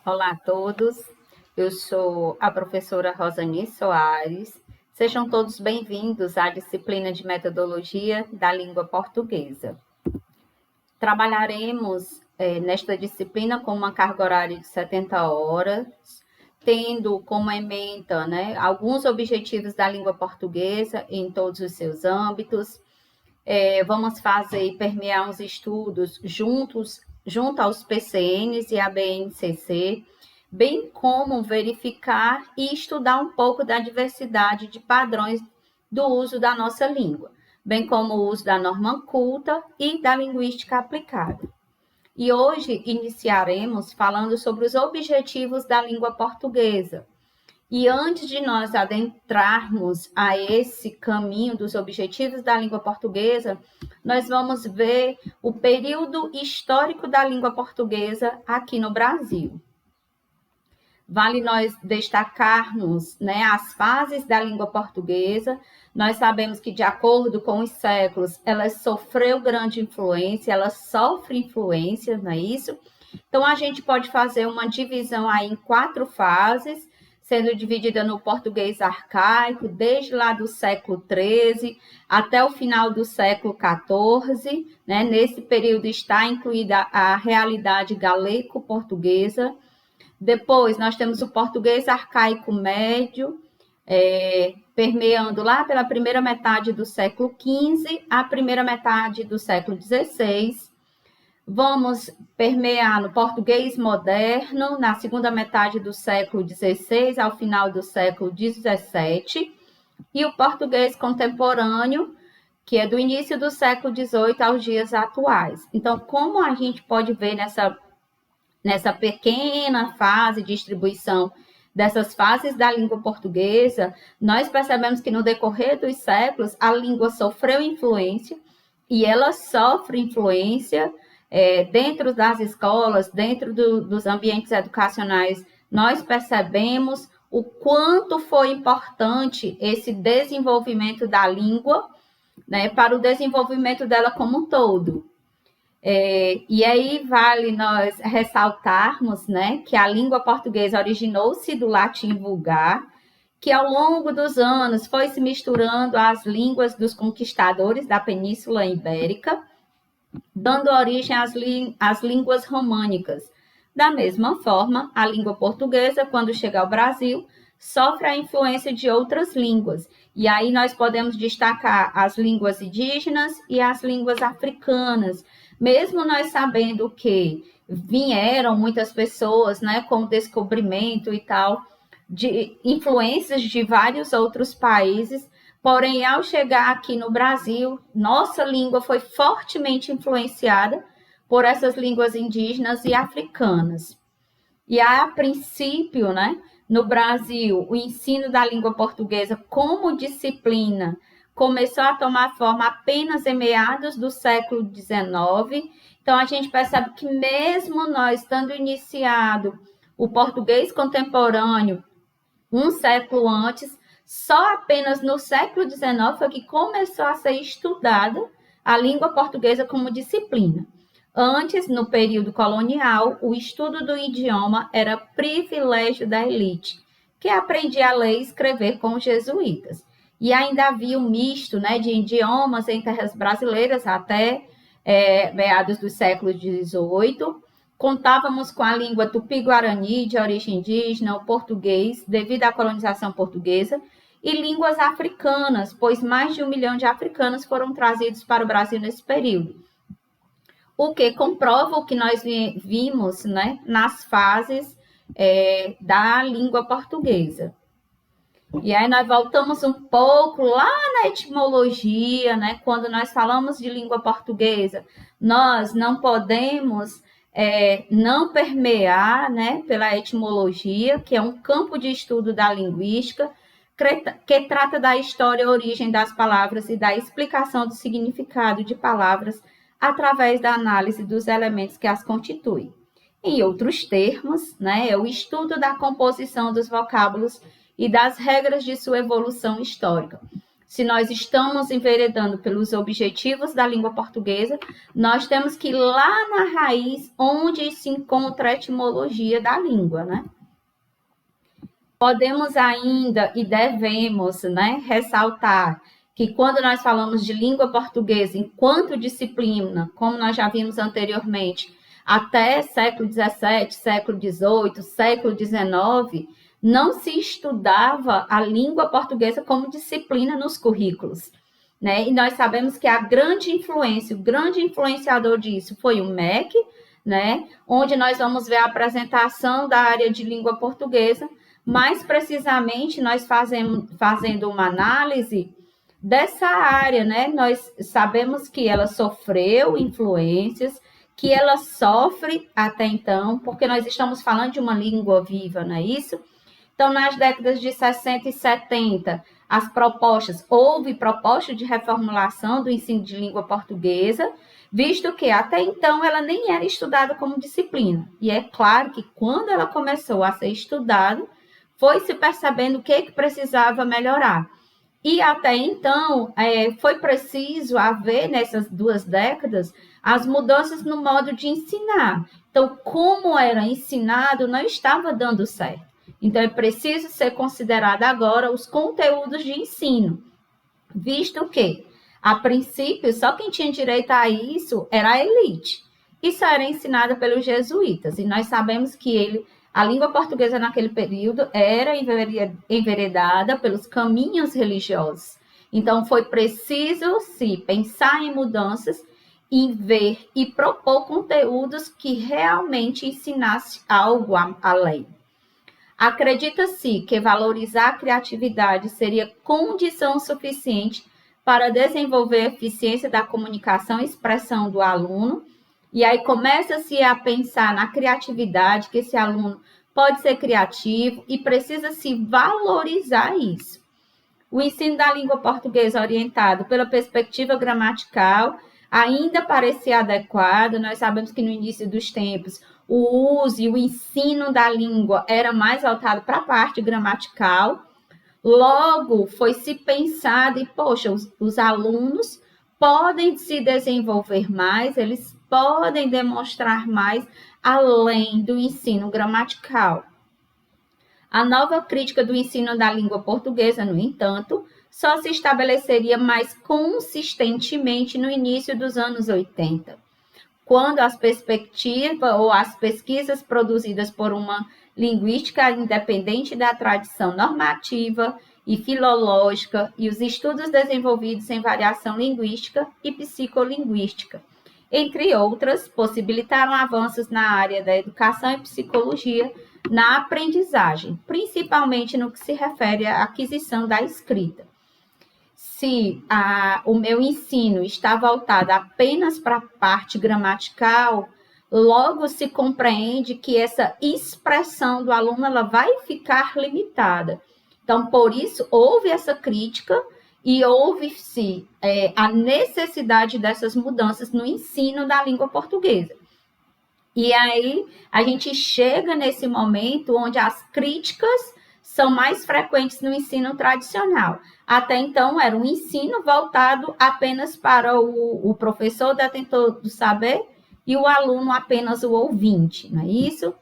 Olá a todos, eu sou a professora Rosani Soares. Sejam todos bem-vindos à disciplina de Metodologia da Língua Portuguesa. Trabalharemos nesta disciplina com uma carga horária de 70 horas, tendo como ementa, alguns objetivos da língua portuguesa em todos os seus âmbitos. Vamos fazer e permear uns estudos junto aos PCNs e à BNCC, bem como verificar e estudar um pouco da diversidade de padrões do uso da nossa língua, bem como o uso da norma culta e da linguística aplicada. E hoje iniciaremos falando sobre os objetivos da língua portuguesa. E antes de nós adentrarmos a esse caminho dos objetivos da língua portuguesa, nós vamos ver o período histórico da língua portuguesa aqui no Brasil. Vale nós destacarmos as fases da língua portuguesa. Nós sabemos que, de acordo com os séculos, ela sofreu grande influência, ela sofre influência, não é isso? Então, a gente pode fazer uma divisão aí em 4 fases, sendo dividida no português arcaico, desde lá do século XIII até o final do século XIV. Nesse período está incluída a realidade galaico-portuguesa. Depois, nós temos o português arcaico médio, permeando lá pela primeira metade do século XV à primeira metade do século XVI. Vamos permear no português moderno, na segunda metade do século XVI ao final do século XVII, e o português contemporâneo, que é do início do século XVIII aos dias atuais. Então, como a gente pode ver nessa pequena fase de distribuição dessas fases da língua portuguesa, nós percebemos que no decorrer dos séculos a língua sofreu influência e ela sofre influência dentro das escolas, dentro dos ambientes educacionais. Nós percebemos o quanto foi importante esse desenvolvimento da língua, para o desenvolvimento dela como um todo. E aí vale nós ressaltarmos que a língua portuguesa originou-se do latim vulgar, que ao longo dos anos foi se misturando às línguas dos conquistadores da Península Ibérica, dando origem às línguas românicas. Da mesma forma, a língua portuguesa, quando chega ao Brasil, sofre a influência de outras línguas. E aí nós podemos destacar as línguas indígenas e as línguas africanas, mesmo nós sabendo que vieram muitas pessoas, com o descobrimento e tal, de influências de vários outros países, porém, ao chegar aqui no Brasil, nossa língua foi fortemente influenciada por essas línguas indígenas e africanas. E a princípio, no Brasil, o ensino da língua portuguesa como disciplina começou a tomar forma apenas em meados do século XIX. Então, a gente percebe que mesmo nós estando iniciado o português contemporâneo um século antes, só apenas no século XIX foi que começou a ser estudada a língua portuguesa como disciplina. Antes, no período colonial, o estudo do idioma era privilégio da elite, que aprendia a ler e escrever com os jesuítas. E ainda havia um misto de idiomas em terras brasileiras até meados do século XVIII. Contávamos com a língua tupi-guarani, de origem indígena, o português, devido à colonização portuguesa, e línguas africanas, pois mais de 1 milhão de africanos foram trazidos para o Brasil nesse período. O que comprova o que nós vimos nas fases da língua portuguesa. E aí nós voltamos um pouco lá na etimologia, quando nós falamos de língua portuguesa, nós não podemos não permear pela etimologia, que é um campo de estudo da linguística, que trata da história e origem das palavras e da explicação do significado de palavras através da análise dos elementos que as constituem. Em outros termos, é o estudo da composição dos vocábulos e das regras de sua evolução histórica. se nós estamos enveredando pelos objetivos da língua portuguesa, nós temos que ir lá na raiz onde se encontra a etimologia da língua, né? Podemos ainda e devemos, né, ressaltar que quando nós falamos de língua portuguesa enquanto disciplina, como nós já vimos anteriormente, até século XVII, século XVIII, século XIX, não se estudava a língua portuguesa como disciplina nos currículos, né? E nós sabemos que a grande influência, o grande influenciador disso foi o MEC, né? Onde nós vamos ver a apresentação da área de língua portuguesa. Mais precisamente, nós fazendo uma análise dessa área, né? Nós sabemos que ela sofreu influências, que ela sofre até então, porque nós estamos falando de uma língua viva, não é isso? Então, nas décadas de 60 e 70, houve proposta de reformulação do ensino de língua portuguesa, visto que até então ela nem era estudada como disciplina. E é claro que quando ela começou a ser estudada, foi se percebendo o que precisava melhorar. E até então, foi preciso haver, nessas 2 décadas, as mudanças no modo de ensinar. Então, como era ensinado, não estava dando certo. Então, é preciso ser considerado agora os conteúdos de ensino, visto que, a princípio, só quem tinha direito a isso era a elite. Isso era ensinado pelos jesuítas, e nós sabemos que a língua portuguesa naquele período era enveredada pelos caminhos religiosos. Então, foi preciso se pensar em mudanças, em ver e propor conteúdos que realmente ensinasse algo além. Acredita-se que valorizar a criatividade seria condição suficiente para desenvolver a eficiência da comunicação e expressão do aluno. E aí começa-se a pensar na criatividade, que esse aluno pode ser criativo e precisa se valorizar isso. O ensino da língua portuguesa orientado pela perspectiva gramatical ainda parecia adequado. Nós sabemos que no início dos tempos o uso e o ensino da língua era mais voltado para a parte gramatical. Logo, foi se pensado e, poxa, os alunos podem se desenvolver mais, eles podem demonstrar mais além do ensino gramatical. A nova crítica do ensino da língua portuguesa, no entanto, só se estabeleceria mais consistentemente no início dos anos 80, quando as perspectivas ou as pesquisas produzidas por uma linguística independente da tradição normativa e filológica e os estudos desenvolvidos em variação linguística e psicolinguística, entre outras, possibilitaram avanços na área da educação e psicologia na aprendizagem, principalmente no que se refere à aquisição da escrita. Se o meu ensino está voltado apenas para a parte gramatical, logo se compreende que essa expressão do aluno ela vai ficar limitada. Então, por isso, houve essa crítica e houve-se a necessidade dessas mudanças no ensino da língua portuguesa. E aí, a gente chega nesse momento onde as críticas são mais frequentes no ensino tradicional. Até então, era um ensino voltado apenas para o professor detentor do saber e o aluno apenas o ouvinte, não é isso?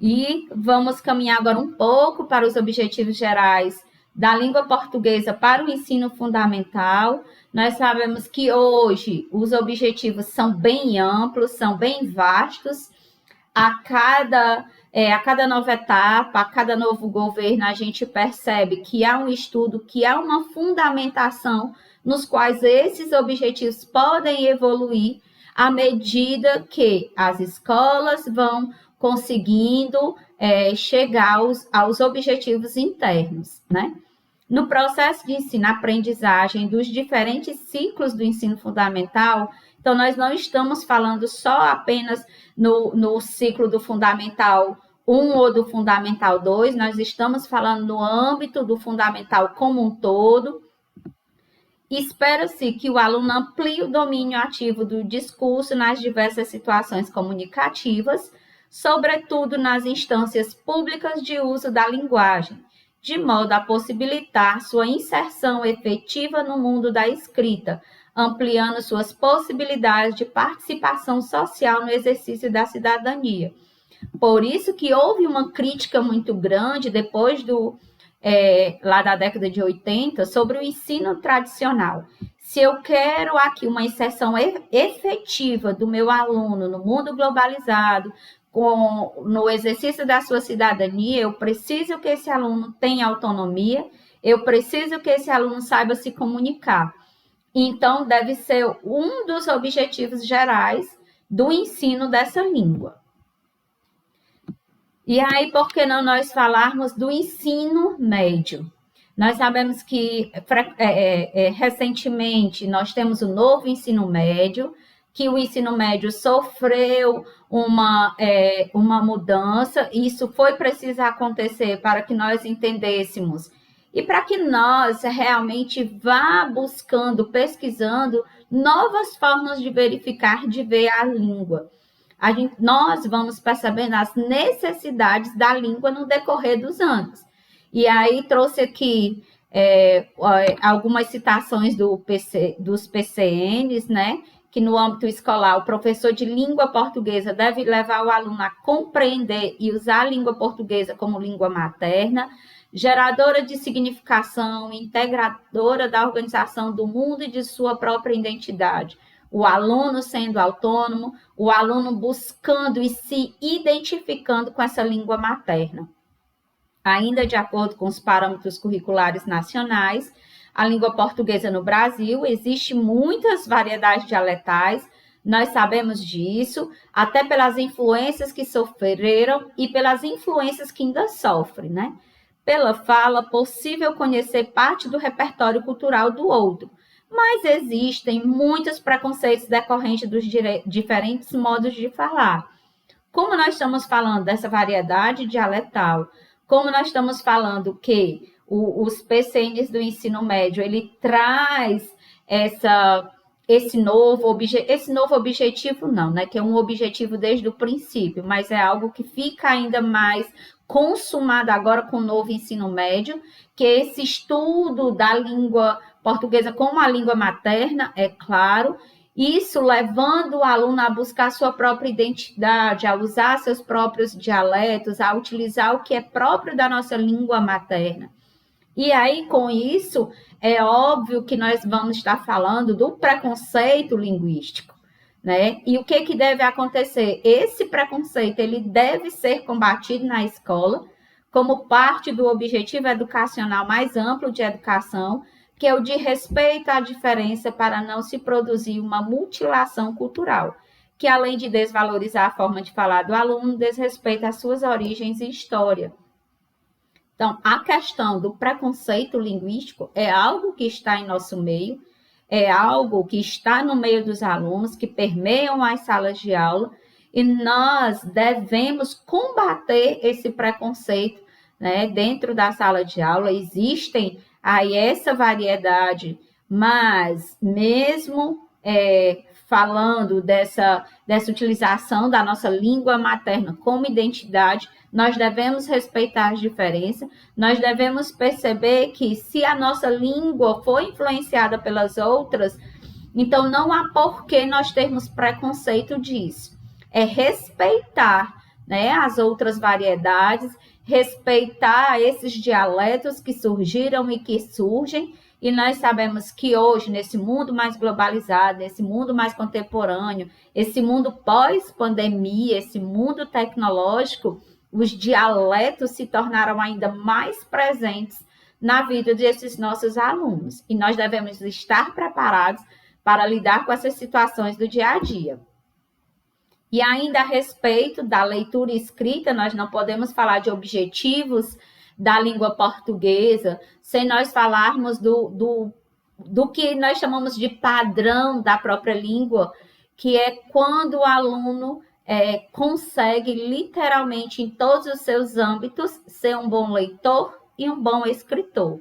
E vamos caminhar agora um pouco para os objetivos gerais da língua portuguesa para o ensino fundamental. Nós sabemos que hoje os objetivos são bem amplos, são bem vastos. A cada nova etapa, a cada novo governo, a gente percebe que há um estudo, que há uma fundamentação nos quais esses objetivos podem evoluir à medida que as escolas vão conseguindo chegar aos objetivos internos, né? No processo de ensino-aprendizagem dos diferentes ciclos do ensino fundamental, então nós não estamos falando só apenas no ciclo do Fundamental 1 ou do Fundamental 2, nós estamos falando no âmbito do Fundamental como um todo. Espera-se que o aluno amplie o domínio ativo do discurso nas diversas situações comunicativas, sobretudo nas instâncias públicas de uso da linguagem, de modo a possibilitar sua inserção efetiva no mundo da escrita, ampliando suas possibilidades de participação social no exercício da cidadania. Por isso que houve uma crítica muito grande depois lá da década de 80 sobre o ensino tradicional. Se eu quero aqui uma inserção efetiva do meu aluno no mundo globalizado, no exercício da sua cidadania, eu preciso que esse aluno tenha autonomia, eu preciso que esse aluno saiba se comunicar. Então, deve ser um dos objetivos gerais do ensino dessa língua. E aí, por que não nós falarmos do ensino médio? Nós sabemos que recentemente nós temos o novo ensino médio, que o ensino médio sofreu uma mudança, e isso foi preciso acontecer para que nós entendêssemos e para que nós realmente vá buscando, pesquisando novas formas de verificar, de ver a língua. Nós vamos percebendo as necessidades da língua no decorrer dos anos. E aí trouxe aqui algumas citações dos PCNs, né? Que no âmbito escolar o professor de língua portuguesa deve levar o aluno a compreender e usar a língua portuguesa como língua materna, geradora de significação, integradora da organização do mundo e de sua própria identidade. O aluno sendo autônomo, o aluno buscando e se identificando com essa língua materna. Ainda de acordo com os parâmetros curriculares nacionais, a língua portuguesa no Brasil existe muitas variedades dialetais, nós sabemos disso, até pelas influências que sofreram e pelas influências que ainda sofrem, né? Pela fala, possível conhecer parte do repertório cultural do outro, mas existem muitos preconceitos decorrentes dos diferentes modos de falar. Como nós estamos falando dessa variedade dialetal, como nós estamos falando que os PCNs do ensino médio, ele traz esse novo objetivo não, né? Que é um objetivo desde o princípio, mas é algo que fica ainda mais consumado agora com o novo ensino médio, que é esse estudo da língua portuguesa como a língua materna, é claro, isso levando o aluno a buscar sua própria identidade, a usar seus próprios dialetos, a utilizar o que é próprio da nossa língua materna. E aí, com isso, é óbvio que nós vamos estar falando do preconceito linguístico, né? E o que deve acontecer? Esse preconceito, ele deve ser combatido na escola como parte do objetivo educacional mais amplo de educação, que é o de respeito à diferença para não se produzir uma mutilação cultural, que além de desvalorizar a forma de falar do aluno, desrespeita as suas origens e história. Então, a questão do preconceito linguístico é algo que está em nosso meio, é algo que está no meio dos alunos, que permeiam as salas de aula, e nós devemos combater esse preconceito, né? Dentro da sala de aula existem aí essa variedade, mas mesmo falando dessa utilização da nossa língua materna como identidade, nós devemos respeitar as diferenças, nós devemos perceber que se a nossa língua for influenciada pelas outras, então não há por que nós termos preconceito disso. É respeitar, né, as outras variedades, respeitar esses dialetos que surgiram e que surgem, e nós sabemos que hoje, nesse mundo mais globalizado, nesse mundo mais contemporâneo, esse mundo pós-pandemia, esse mundo tecnológico, os dialetos se tornaram ainda mais presentes na vida desses nossos alunos. E nós devemos estar preparados para lidar com essas situações do dia a dia. E ainda a respeito da leitura e escrita, nós não podemos falar de objetivos da língua portuguesa sem nós falarmos do que nós chamamos de padrão da própria língua, que é quando o aluno consegue literalmente em todos os seus âmbitos ser um bom leitor e um bom escritor.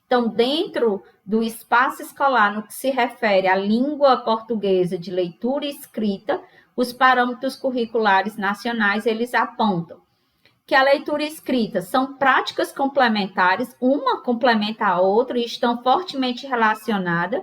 Então, dentro do espaço escolar, no que se refere à língua portuguesa de leitura e escrita, os parâmetros curriculares nacionais, eles apontam que a leitura e escrita são práticas complementares, uma complementa a outra e estão fortemente relacionadas,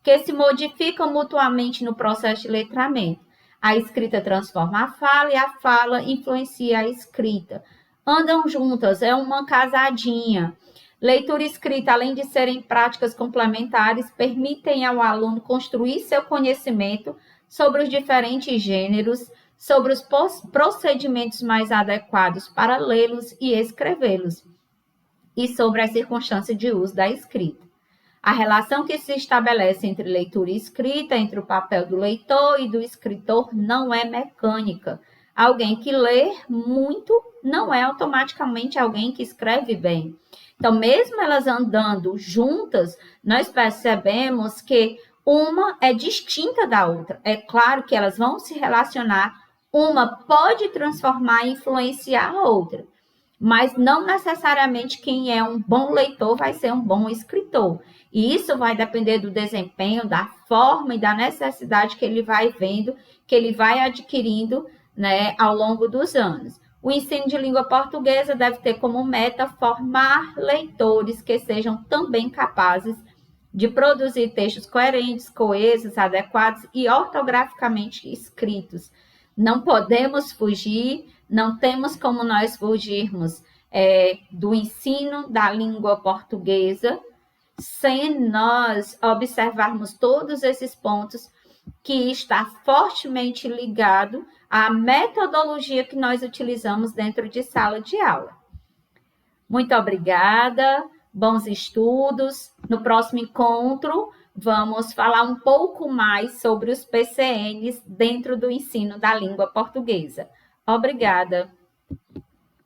que se modificam mutuamente no processo de letramento. A escrita transforma a fala e a fala influencia a escrita. Andam juntas, é uma casadinha. Leitura e escrita, além de serem práticas complementares, permitem ao aluno construir seu conhecimento sobre os diferentes gêneros, sobre os procedimentos mais adequados para lê-los e escrevê-los, e sobre as circunstâncias de uso da escrita. A relação que se estabelece entre leitura e escrita, entre o papel do leitor e do escritor, não é mecânica. Alguém que lê muito não é automaticamente alguém que escreve bem. Então, mesmo elas andando juntas, nós percebemos que uma é distinta da outra. É claro que elas vão se relacionar, uma pode transformar e influenciar a outra, mas não necessariamente quem é um bom leitor vai ser um bom escritor. E isso vai depender do desempenho, da forma e da necessidade que ele vai vendo, que ele vai adquirindo, né, ao longo dos anos. O ensino de língua portuguesa deve ter como meta formar leitores que sejam também capazes de produzir textos coerentes, coesos, adequados e ortograficamente escritos. Não podemos fugir, não temos como nós fugirmos do ensino da língua portuguesa sem nós observarmos todos esses pontos que está fortemente ligado à metodologia que nós utilizamos dentro de sala de aula. Muito obrigada, bons estudos. No próximo encontro, vamos falar um pouco mais sobre os PCNs dentro do ensino da língua portuguesa. Obrigada.